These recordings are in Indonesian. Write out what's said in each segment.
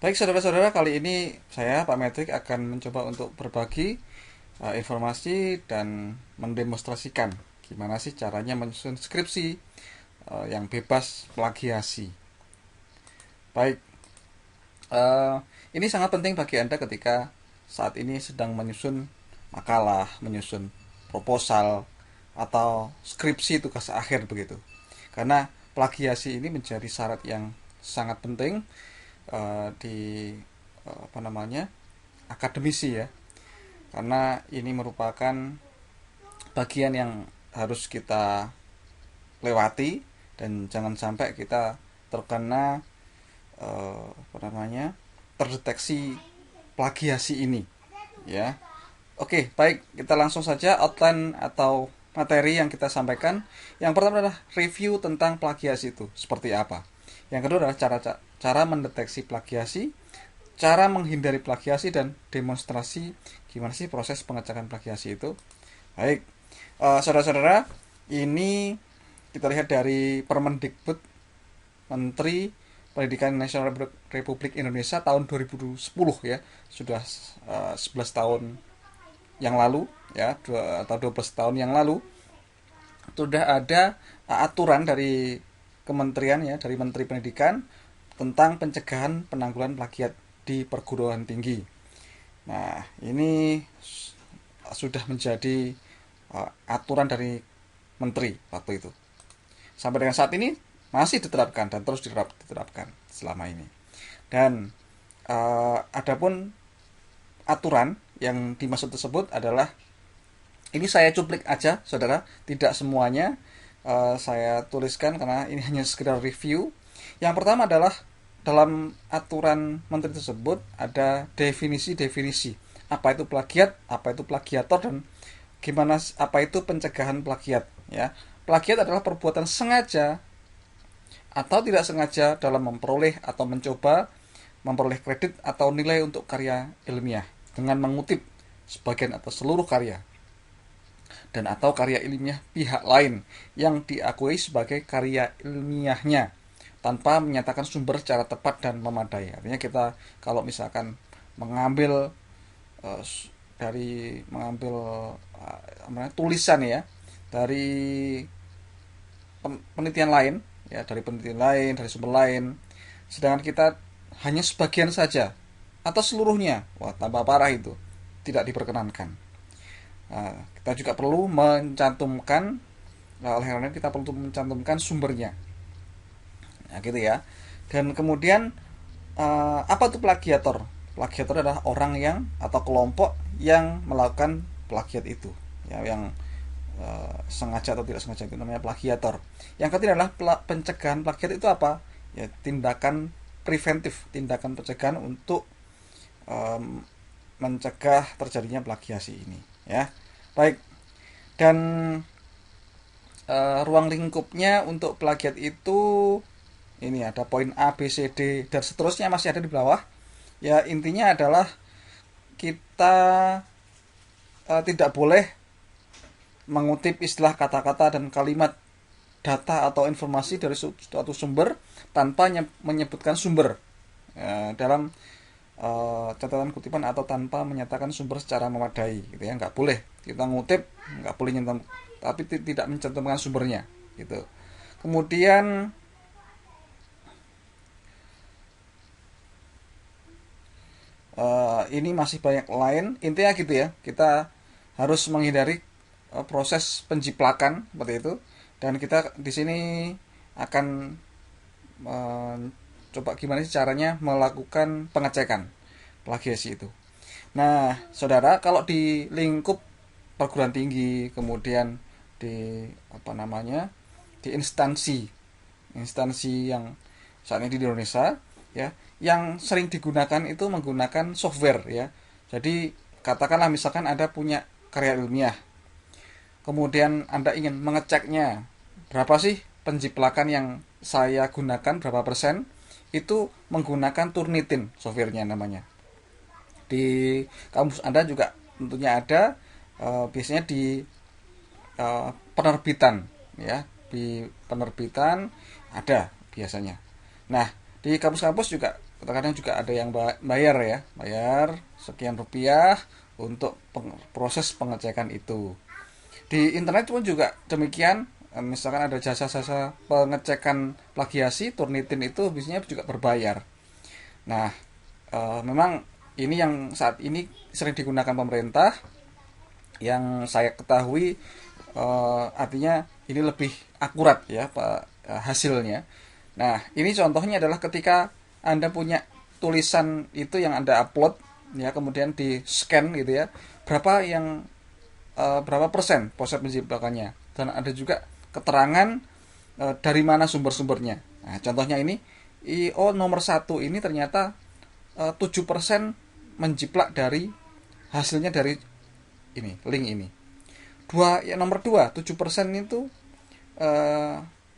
Baik saudara-saudara, kali ini saya Pak Metrik akan mencoba untuk berbagi informasi dan mendemonstrasikan gimana sih caranya menyusun skripsi yang bebas plagiasi. Baik, eh, ini sangat penting bagi Anda ketika saat ini sedang menyusun makalah, menyusun proposal atau skripsi tugas akhir begitu. Karena plagiasi ini menjadi syarat yang sangat penting di apa namanya akademisi ya, karena ini merupakan bagian yang harus kita lewati dan jangan sampai kita terkena apa namanya terdeteksi plagiasi ini ya. Oke, baik, kita langsung saja outline atau materi yang kita sampaikan. Yang pertama adalah review tentang plagiasi itu seperti apa. Yang kedua adalah cara mendeteksi plagiasi, cara menghindari plagiasi, dan demonstrasi gimana sih proses pengecekan plagiasi itu. Baik, saudara-saudara, ini kita lihat dari Permendikbud Menteri Pendidikan Nasional Republik Indonesia tahun 2010 ya, sudah 11 tahun yang lalu ya, atau 12 tahun yang lalu sudah ada aturan dari kementerian ya, dari Menteri Pendidikan tentang pencegahan penanggulangan plagiat di perguruan tinggi. Nah, ini sudah menjadi aturan dari menteri waktu itu. Sampai dengan saat ini masih diterapkan dan terus diterapkan selama ini. Dan adapun aturan yang dimaksud tersebut adalah, ini saya cuplik aja saudara, tidak semuanya saya tuliskan karena ini hanya sekedar review. Yang pertama adalah dalam aturan menteri tersebut ada definisi-definisi apa itu plagiat, apa itu plagiator, dan gimana apa itu pencegahan plagiat ya. Plagiat adalah perbuatan sengaja atau tidak sengaja dalam memperoleh atau mencoba memperoleh kredit atau nilai untuk karya ilmiah dengan mengutip sebagian atau seluruh karya dan atau karya ilmiah pihak lain yang diakui sebagai karya ilmiahnya tanpa menyatakan sumber secara tepat dan memadai. Artinya kita kalau misalkan mengambil uh, tulisan ya dari penelitian lain ya, dari penelitian lain, dari sumber lain, sedangkan kita hanya sebagian saja atau seluruhnya, wah tambah parah itu, tidak diperkenankan. Nah, kita juga perlu mencantumkan, oleh karena kita perlu mencantumkan sumbernya. Nah, gitu ya. Dan kemudian apa itu plagiator? Plagiator adalah orang yang atau kelompok yang melakukan plagiat itu, ya, yang sengaja atau tidak sengaja, itu namanya plagiator. Yang ketiga adalah pencegahan plagiat itu apa? Ya, tindakan preventif, tindakan pencegahan untuk mencegah terjadinya plagiasi ini, ya. Baik. Dan ruang lingkupnya untuk plagiat itu, ini ada poin A, B, C, D, dan seterusnya masih ada di bawah. Ya, intinya adalah kita tidak boleh mengutip istilah, kata-kata, dan kalimat data atau informasi dari suatu sumber tanpa menyebutkan sumber dalam catatan kutipan atau tanpa menyatakan sumber secara memadai, gitu ya. Nggak boleh kita ngutip, nggak boleh nyentuh, tapi tidak mencantumkan sumbernya, gitu. Kemudian ini masih banyak lain, intinya gitu ya, kita harus menghindari proses penjiplakan seperti itu. Dan kita di sini akan coba gimana sih caranya melakukan pengecekan plagiasi itu. Nah, saudara, kalau di lingkup perguruan tinggi, kemudian di apa namanya, di instansi yang saat ini di Indonesia ya, yang sering digunakan itu menggunakan software ya. Jadi katakanlah misalkan Anda punya karya ilmiah, kemudian Anda ingin mengeceknya, berapa sih penjiplakan yang saya gunakan, berapa persen, itu menggunakan Turnitin softwarenya namanya. Di kampus Anda juga tentunya ada, biasanya di penerbitan ya, di penerbitan ada biasanya. Nah, di kampus-kampus juga Kadang juga ada yang bayar ya, bayar sekian rupiah untuk proses pengecekan itu. Di internet pun juga demikian. Misalkan ada jasa-jasa pengecekan plagiasi, Turnitin itu biasanya juga berbayar. Nah, memang ini yang saat ini sering digunakan pemerintah, yang saya ketahui artinya ini lebih akurat ya Pak, hasilnya. Nah, ini contohnya adalah ketika Anda punya tulisan itu yang Anda upload ya, kemudian di scan gitu ya, berapa persen proses penciptakannya, dan ada juga keterangan dari mana sumber-sumbernya. Nah, contohnya ini IO nomor 1 ini ternyata 7% menjiplak dari hasilnya dari ini, link ini. Nomor 2, 7% itu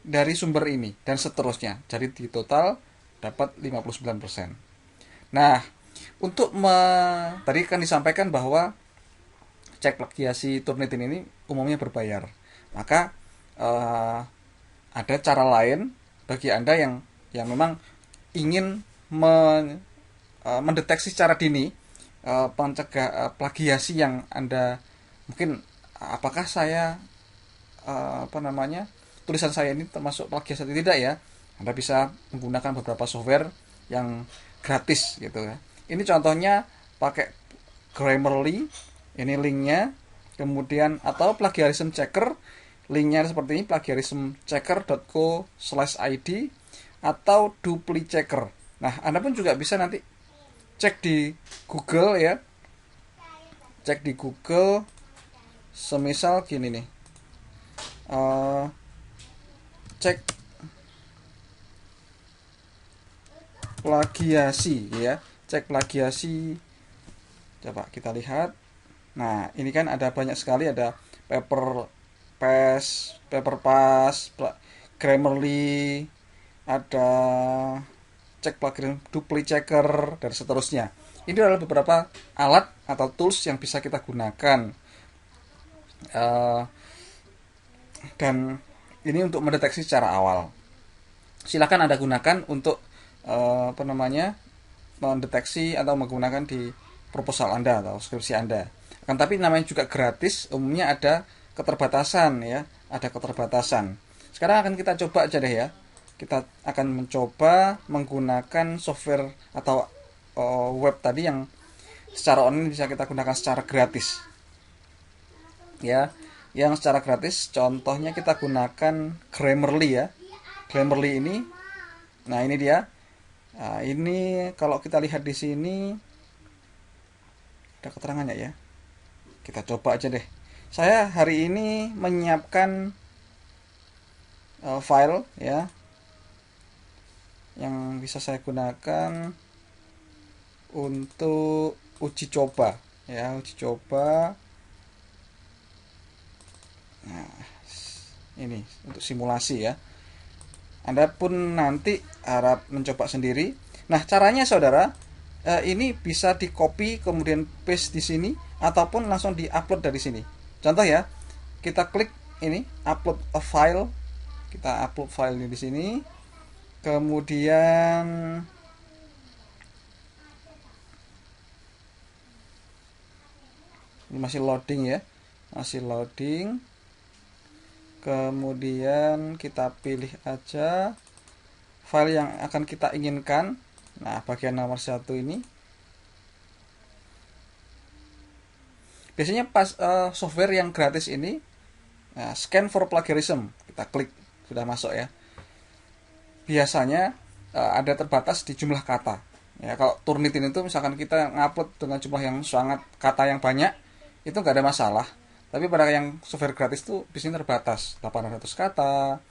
dari sumber ini dan seterusnya. Jadi di total dapat 59%. Nah, tadi kan disampaikan bahwa cek plagiasi Turnitin ini umumnya berbayar. Maka ada cara lain bagi Anda yang memang ingin mendeteksi secara dini pencegah plagiasi yang Anda mungkin, apakah saya tulisan saya ini termasuk plagiasi atau tidak ya. Anda bisa menggunakan beberapa software yang gratis gitu ya. Ini contohnya pakai Grammarly, ini linknya, kemudian atau plagiarism checker, linknya seperti ini, plagiarismchecker.co/id atau Duplichecker. Nah, Anda pun juga bisa nanti cek di Google ya, cek di Google, semisal gini nih, cek plagiasi ya, cek plagiasi, coba kita lihat. Nah, ini kan ada banyak sekali, ada Paperpass, Grammarly, ada cek plugin Duplichecker dan seterusnya. Ini adalah beberapa alat atau tools yang bisa kita gunakan, dan ini untuk mendeteksi secara awal. Silakan Anda gunakan untuk mendeteksi atau menggunakan di proposal Anda atau skripsi Anda. Kan tapi namanya juga gratis, umumnya ada keterbatasan ya, ada keterbatasan. Sekarang akan kita coba aja deh ya. Kita akan mencoba menggunakan software atau web tadi yang secara online bisa kita gunakan secara gratis. Ya, yang secara gratis contohnya kita gunakan Grammarly ya. Grammarly ini. Nah, ini dia. Nah, ini kalau kita lihat di sini ada keterangannya ya. Kita coba aja deh. Saya hari ini menyiapkan file ya yang bisa saya gunakan untuk uji coba ya, uji coba. Nah, ini untuk simulasi ya. Anda pun nanti harap mencoba sendiri. Nah, caranya saudara, ini bisa di copy kemudian paste di sini ataupun langsung di-upload dari sini. Contoh ya, kita klik ini upload a file. Kita upload file ini di sini. Kemudian ini masih loading ya. Masih loading. Kemudian kita pilih aja file yang akan kita inginkan. Nah, bagian nomor 1 ini. Biasanya pas software yang gratis ini, scan for plagiarism, kita klik, sudah masuk ya. Biasanya ada terbatas di jumlah kata. Ya, kalau Turnitin itu misalkan kita ngupload dengan jumlah yang sangat kata yang banyak, itu nggak ada masalah. Tapi pada yang software gratis itu biasanya terbatas 800 kata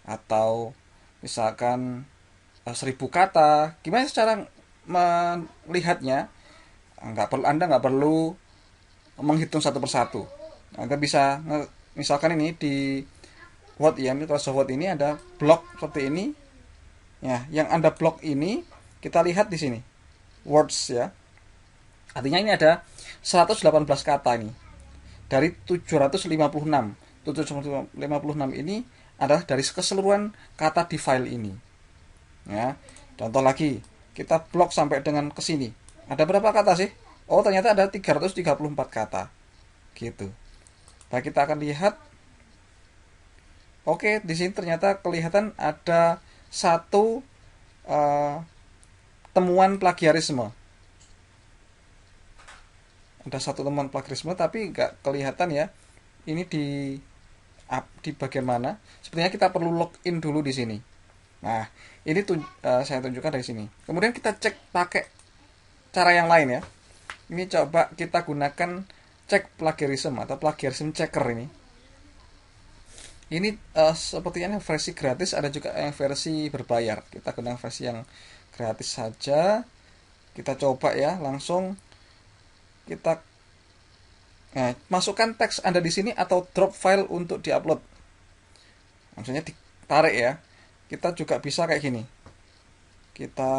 atau misalkan 1000 kata. Gimana cara melihatnya? Anda nggak perlu menghitung satu persatu. Anda bisa misalkan ini di Word ya, Microsoft Word ini ada blok seperti ini. Ya, yang Anda blok ini kita lihat di sini. Words ya. Artinya ini ada 118 kata ini. Dari 756. 756 ini adalah dari keseluruhan kata di file ini. Ya, contoh lagi, kita blok sampai dengan ke sini. Ada berapa kata sih? Oh, ternyata ada 334 kata. Gitu. Nah, kita akan lihat. Oke, di sini ternyata kelihatan ada satu eh, temuan plagiarisme. Ada satu temuan plagiarisme tapi nggak kelihatan ya. Ini di bagian mana? Sepertinya kita perlu login dulu di sini. Nah, ini saya tunjukkan dari sini. Kemudian kita cek pakai cara yang lain ya. Ini coba kita gunakan cek plagiarism atau plagiarism checker ini. Ini sepertinya versi gratis, ada juga yang versi berbayar. Kita gunakan versi yang gratis saja. Kita coba ya, langsung kita masukkan teks Anda di sini atau drop file untuk diupload. Maksudnya ditarik ya. Kita juga bisa kayak gini. Kita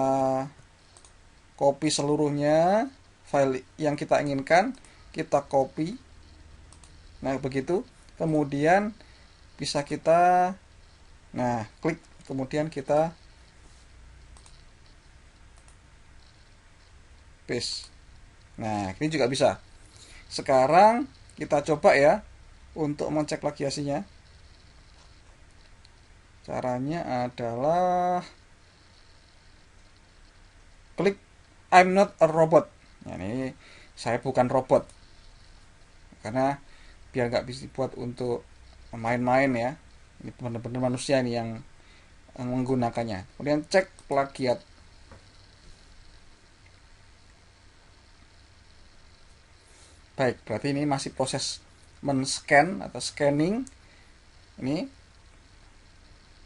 copy seluruhnya file yang kita inginkan, kita copy. Nah, begitu. Kemudian bisa kita klik, kemudian kita paste. Nah, ini juga bisa. Sekarang kita coba ya untuk mengecek plagiasinya. Caranya adalah klik I'm not a robot. Nah, ini saya bukan robot. Karena biar nggak bisa dibuat untuk main-main ya. Ini benar-benar manusia ini yang menggunakannya. Kemudian cek plagiat. Baik, berarti ini masih proses men-scan atau scanning. Ini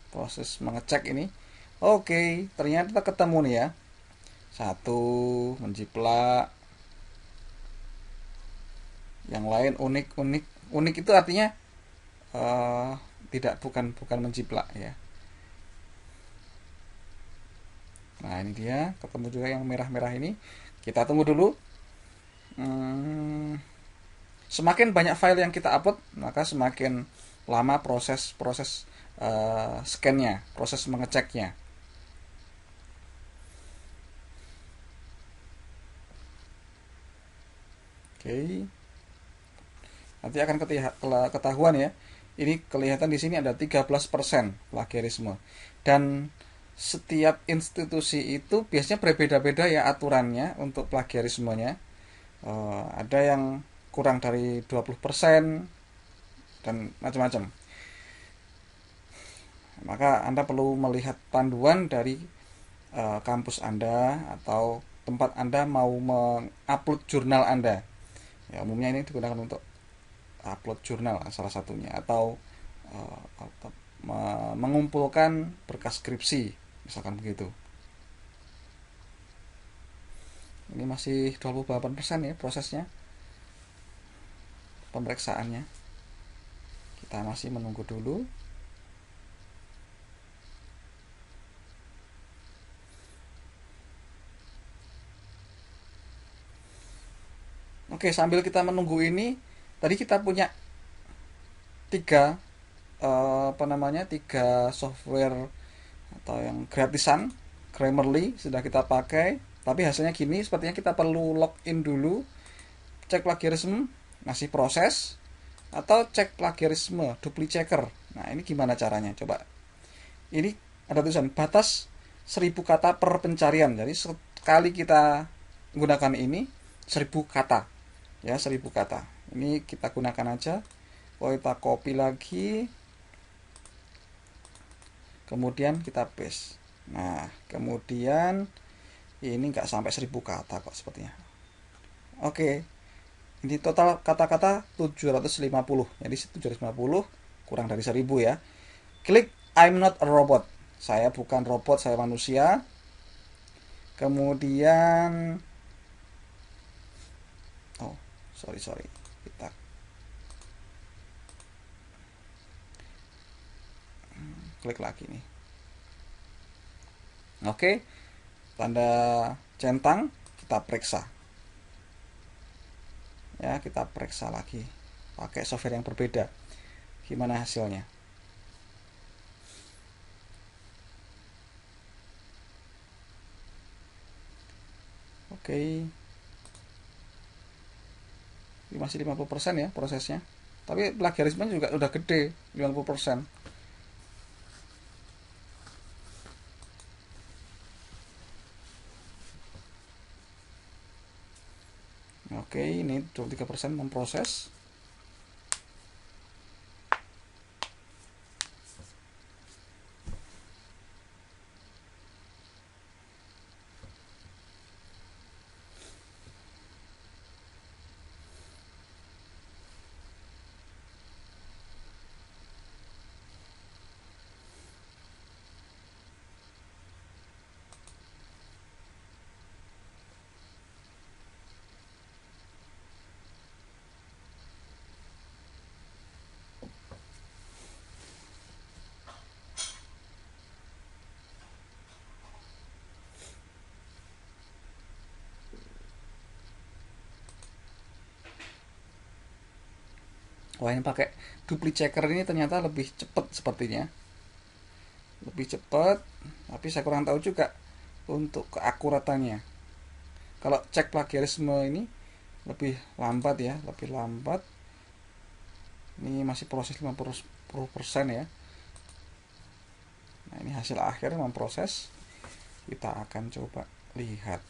proses mengecek ini. Oke, ternyata ketemu nih ya. Satu menjiplak. Yang lain unik. Unik itu artinya bukan menjiplak ya. Nah, ini dia, ketemu juga yang merah-merah ini. Kita tunggu dulu. Semakin banyak file yang kita upload, maka semakin lama proses scan-nya, proses mengeceknya. Oke. Nanti akan ketahuan ya. Ini kelihatan di sini ada 13% plagiarisme. Dan setiap institusi itu biasanya berbeda-beda ya aturannya untuk plagiarismenya. Ada yang kurang dari 20% dan macam-macam. Maka Anda perlu melihat panduan dari kampus Anda atau tempat Anda mau mengupload jurnal Anda. Ya, umumnya ini digunakan untuk upload jurnal salah satunya, atau mengumpulkan berkas skripsi, misalkan begitu. Ini masih 28% ya prosesnya, pemeriksaannya. Kita masih menunggu dulu. Oke, sambil kita menunggu ini, tadi kita punya tiga tiga software atau yang gratisan. Grammarly sudah kita pakai, tapi hasilnya gini. Sepertinya kita perlu login dulu. Cek plagiarisme masih proses, atau cek plagiarisme duplicate checker. Nah, ini gimana caranya? Coba. Ini ada tulisan batas 1000 kata per pencarian. Jadi sekali kita menggunakan ini 1000 kata. Ya, 1000 kata. Ini kita gunakan aja. Kita copy lagi. Kemudian kita paste. Nah, kemudian ini nggak sampai 1000 kata kok sepertinya. Oke. Ini total kata-kata 750. Jadi 750 kurang dari 1000 ya. Klik I'm not a robot. Saya bukan robot, saya manusia. Kemudian sorry. Kita klik lagi nih. Oke. Tanda centang, kita periksa. Ya, kita periksa lagi pakai software yang berbeda. Gimana hasilnya? Oke. Ini masih 50% ya prosesnya. Tapi plagiarisme juga udah gede, 50%. Oke, ini 23% memproses. Wah, ini pakai duplicate checker ini ternyata lebih cepat sepertinya. Lebih cepat, tapi saya kurang tahu juga untuk keakuratannya. Kalau cek plagiarisme ini lebih lambat ya, lebih lambat. Ini masih proses 50% ya. Nah, ini hasil akhir memproses. Kita akan coba lihat.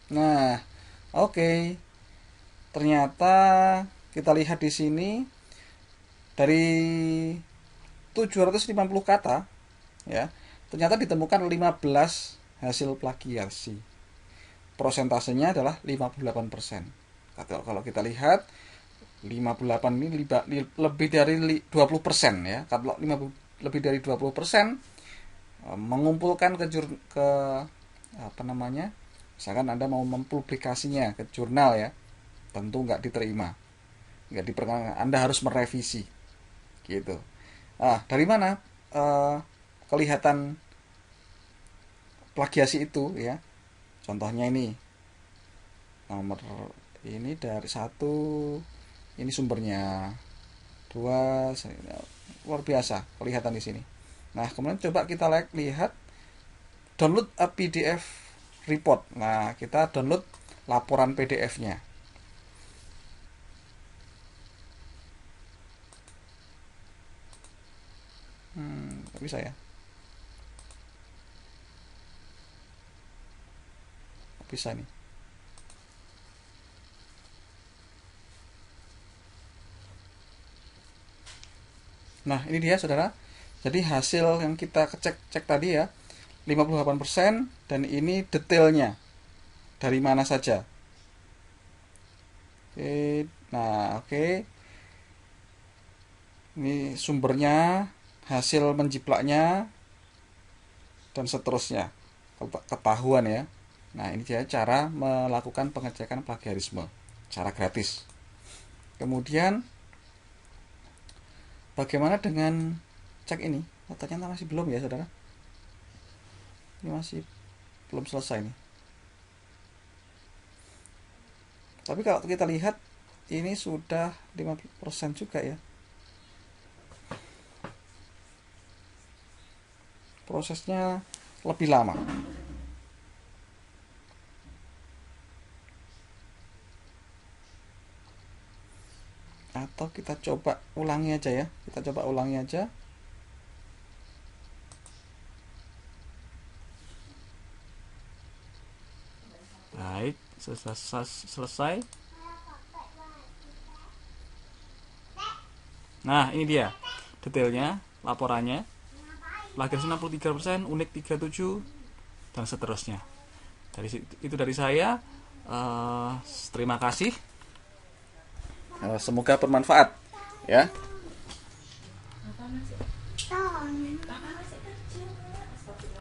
Nah, oke. Ternyata kita lihat di sini dari 750 kata ya, ternyata ditemukan 15 hasil plagiasi. Prosentasenya adalah 58%. Kalau kita lihat 58 ini lebih dari 20% ya. Kalau lebih dari 20% mengumpulkan ke apa namanya? Misalkan Anda mau mempublikasinya ke jurnal ya, tentu nggak diterima, nggak diperkenankan. Anda harus merevisi gitu. Dari mana kelihatan plagiasi itu ya? Contohnya ini nomor ini dari satu, ini sumbernya dua, luar biasa kelihatan di sini. Nah, kemudian coba kita lihat download a PDF report. Nah, kita download laporan PDF-nya. Bisa ya? Bisa nih. Nah, ini dia saudara. Jadi hasil yang kita cek tadi ya, 58%, dan ini detailnya dari mana saja. Oke, nah oke. Ini sumbernya, hasil menjiplaknya, dan seterusnya. Ketahuan ya. Nah, ini dia cara melakukan pengecekan plagiarisme secara gratis. Kemudian bagaimana dengan cek ini? Ternyata masih belum ya, saudara. Ini masih belum selesai nih. Tapi kalau kita lihat ini sudah 50% juga ya. Prosesnya lebih lama. Atau kita coba ulangi aja ya. Kita coba ulangi aja. Baik, selesai. Nah, ini dia detailnya, laporannya. Plagiarisme 63%, unik 37, dan seterusnya. Itu dari saya. Terima kasih. Semoga bermanfaat ya.